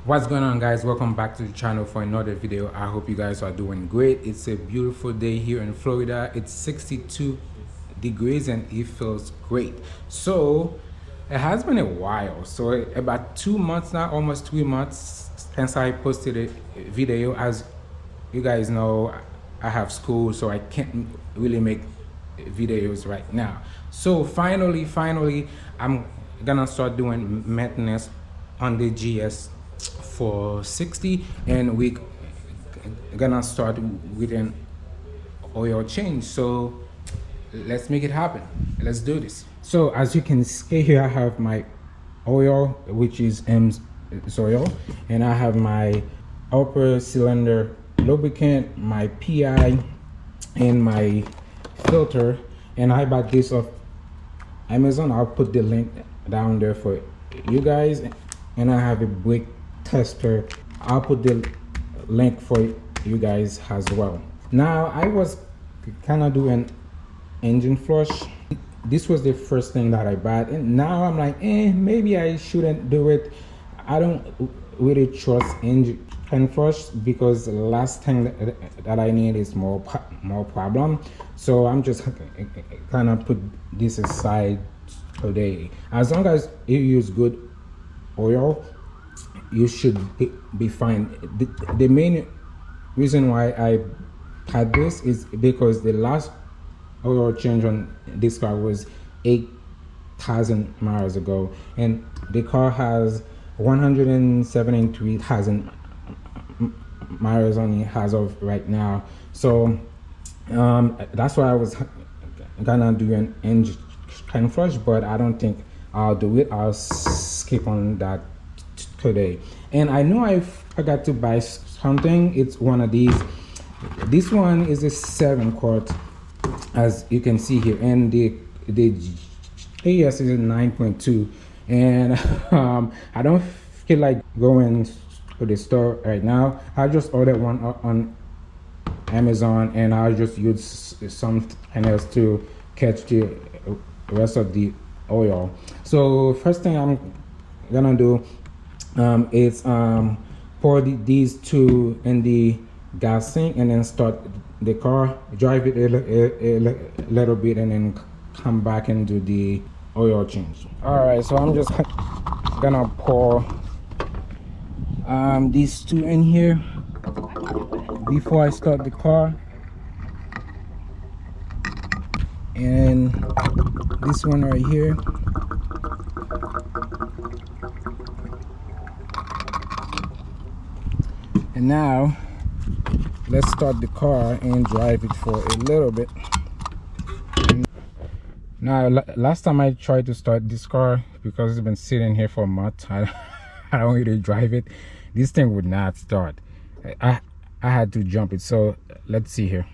What's going on, guys? Welcome back to the channel for another video. I hope you guys are doing great. It's a beautiful day here in Florida. It's 62 degrees and it feels great. So it has been a while, so about 2 months now, almost 3 months since I posted a video. As you guys know, I have school, so I can't really make videos right now. So finally I'm gonna start doing maintenance on the GS460, and we gonna start with an oil change. So let's make it happen. Let's do this. So as you can see here, I have my oil, which is Amsoil, and I have my upper cylinder lubricant, my PI, and my filter. And I bought this off Amazon. I'll put the link down there for you guys. And I have a brake tester. I'll put the link for you guys as well. Now I was kind of doing engine flush. This was the first thing that I bought, and now I'm like, maybe I shouldn't do it. I don't really trust engine flush because the last thing that I need is more problem. So I'm just kind of put this aside today. As long as you use good oil, you should be fine. The main reason why I had this is because the last oil change on this car was 8,000 miles ago, and the car has 173,000 miles on it as of right now. So that's why I was gonna do an engine flush, but I don't think I'll do it. I'll skip on that today. And I know I forgot to buy something. It's one of these. This one is a 7-quart, as you can see here, and the GS is a 9.2. And I don't feel like going to the store right now. I just ordered one on Amazon, and I'll just use something else to catch the rest of the oil. So first thing I'm gonna do is pour these two in the gas tank, and then start the car, drive it a little bit, and then come back and do the oil change. All right, so I'm just gonna pour these two in here before I start the car, and this one right here. And now let's start the car and drive it for a little bit. Now last time I tried to start this car, because it's been sitting here for a month, I don't really drive it, this thing would not start. I had to jump it. So let's see here.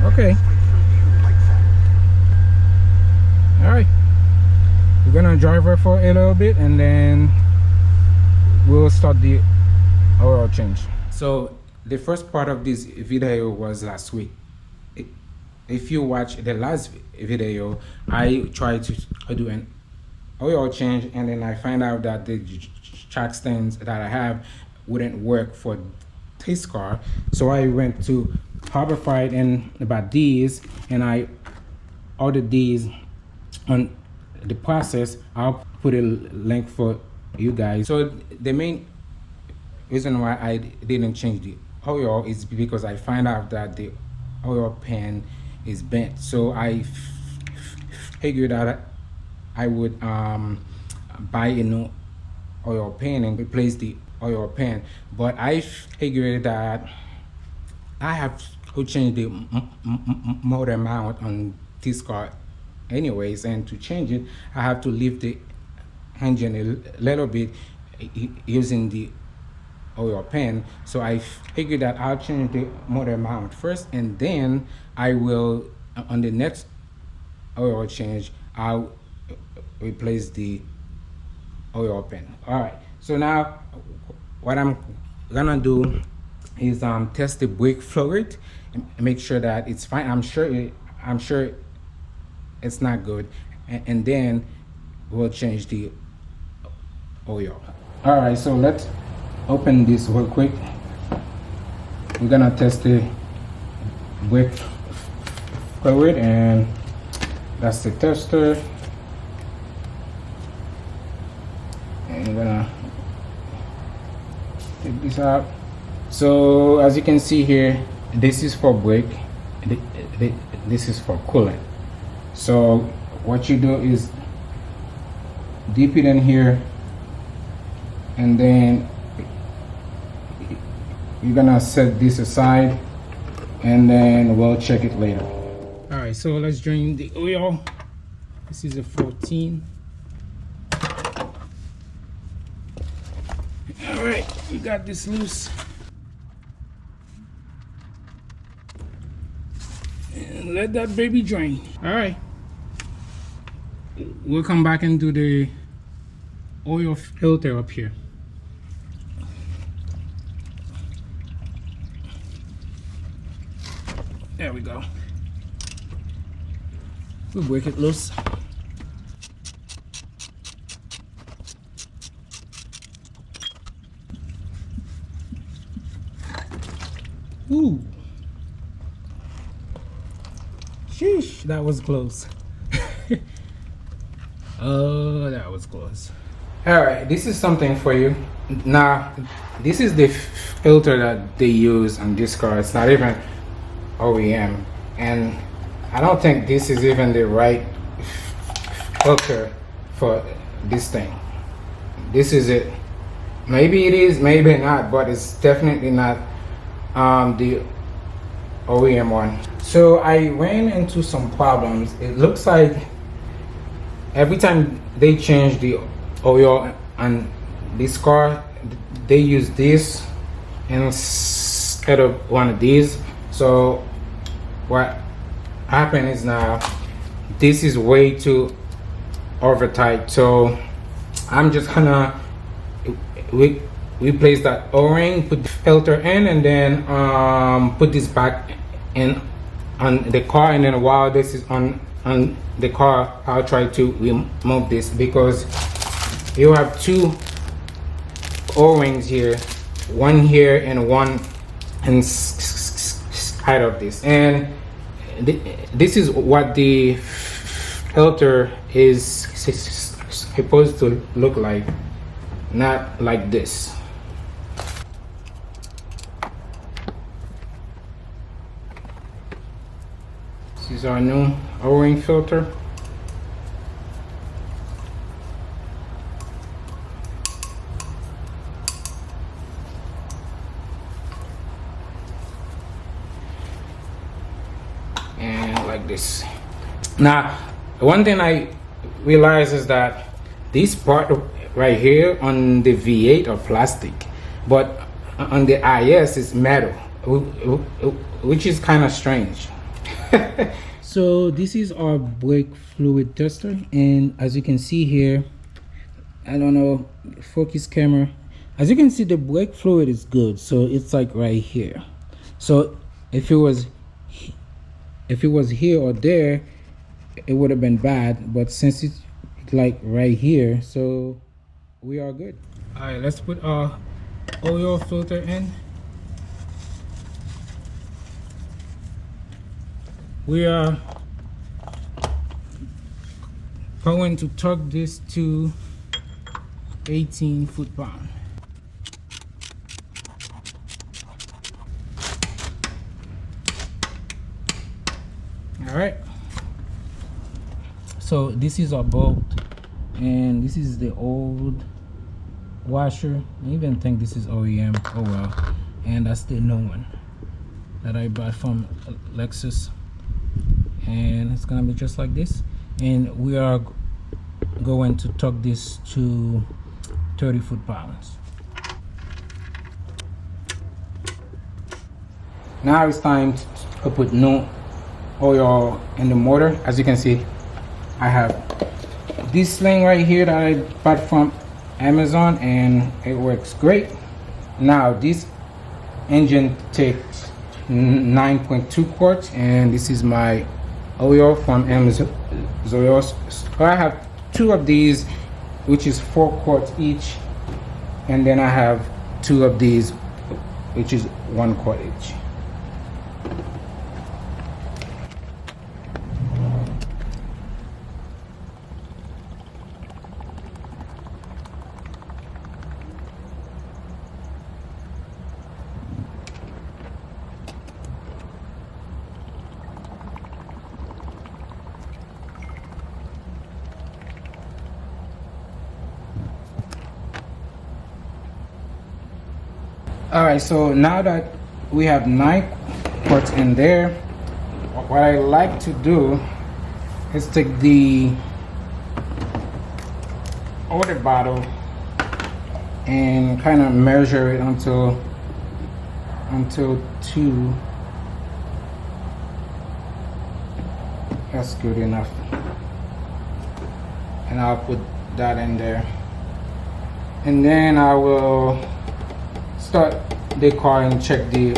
Okay, all right, we're gonna drive her for a little bit, and then we'll start the oil change. So the first part of this video was last week. If you watch the last video, I tried to do an oil change, and then I find out that the jack stands that I have wouldn't work for this car. So I went to Harbor Freight and about these, and I ordered these on the process. I'll put a link for you guys. So the main reason why I didn't change the oil is because I find out that the oil pan is bent. So I figured out I would buy a new oil pan and replace the oil pan, but I figured that I have to change the motor mount on this car anyways, and to change it I have to lift the engine a little bit using the oil pan. So I figured that I'll change the motor mount first, and then I will, on the next oil change, I'll replace the oil pan. All right, so now what I'm gonna do is test the brake fluid and make sure that it's fine. I'm sure it's not good, and then we'll change the oil. All right, so let's open this real quick. We're gonna test the brake fluid, and that's the tester. And we're gonna take this out. So as you can see here, this is for brake, this is for coolant. So what you do is dip it in here, and then you're gonna set this aside, and then we'll check it later. All right, so let's drain the oil. This is a 14. All right, we got this loose. And let that baby drain. All right, we'll come back and do the oil filter up here. There we go. We'll break it loose. Ooh. Sheesh, that was close. Oh, that was close. All right, this is something for you. Now, this is the filter that they use on this car. It's not even OEM, and I don't think this is even the right filter for this thing. This is it. Maybe it is, maybe not, but it's definitely not the OEM one. So I ran into some problems. It looks like every time they change the oil on this car, they use this instead of one of these. So what happened is now this is way too over tight, so I'm just gonna replace that O-ring, put the filter in, and then put this back in on the car, and then while this is on the car, I'll try to remove this, because you have two O-rings here, one here and one inside of this, and this is what the filter is supposed to look like, not like this. This is our new O-ring filter. And like this. Now, one thing I realize is that this part right here on the V8 are plastic, but on the IS is metal, which is kind of strange. So this is our brake fluid tester, and as you can see here, I don't know, focus camera, as you can see the brake fluid is good, so it's like right here. So if it was here or there, it would have been bad, but since it's like right here, so we are good. All right, let's put our oil filter in. We are going to torque this to 18 foot-pound. All right, so this is our bolt, and this is the old washer. I even think this is OEM. Oh well. And that's the new one that I bought from Lexus, and it's gonna be just like this, and we are going to torque this to 30 foot-pounds. Now it's time to put new oil in the motor. As you can see, I have this sling right here that I bought from Amazon, and it works great. Now this engine takes 9.2 quarts, and this is my oil from Amsoil. So I have two of these, which is 4 quarts each, and then I have two of these, which is 1 quart each. All right, so now that we have 9 quarts in there, what I like to do is take the other bottle and kind of measure it until 2. That's good enough, and I'll put that in there, and then I will start the car and check the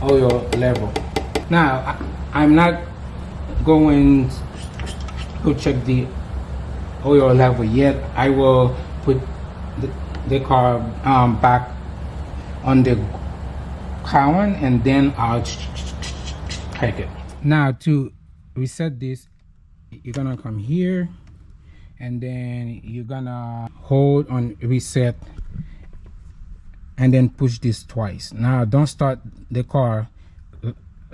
oil level. Now I'm not going to check the oil level yet. I will put the car back on the gallon, and then I'll check it. Now to reset this, you're gonna come here, and then you're gonna hold on reset and then push this twice. Now don't start the car,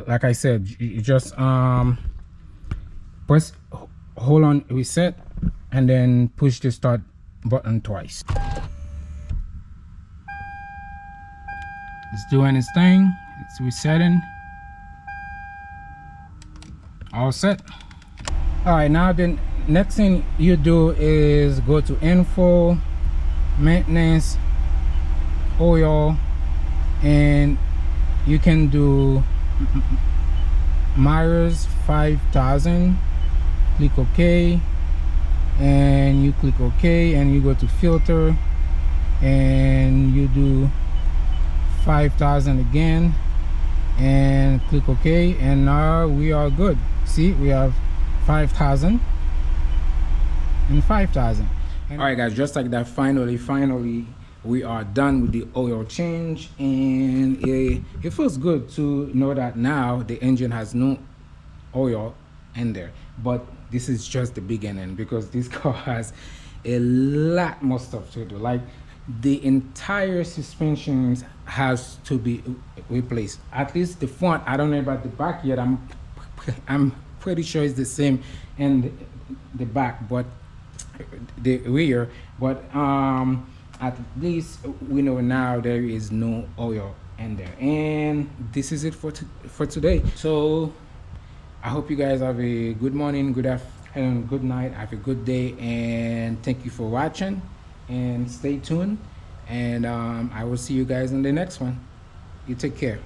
like I said, you just press hold on reset and then push the start button twice. It's doing its thing, it's resetting. All set. All right, now the next thing you do is go to info, maintenance, oil, and you can do Myers 5000. Click OK, and you click OK, and you go to filter and you do 5000 again and click OK, and now we are good. See, we have 5000 and 5000. All right guys, just like that, finally we are done with the oil change, and it feels good to know that now the engine has no oil in there. But this is just the beginning, because this car has a lot more stuff to do. Like the entire suspension has to be replaced, at least the front. I don't know about the back yet. I'm pretty sure it's the same in the back, but the rear, but at least we know now there is no oil in there. And this is it for today. So I hope you guys have a good morning, good afternoon, good night, have a good day, and thank you for watching, and stay tuned, and I will see you guys in the next one. You take care.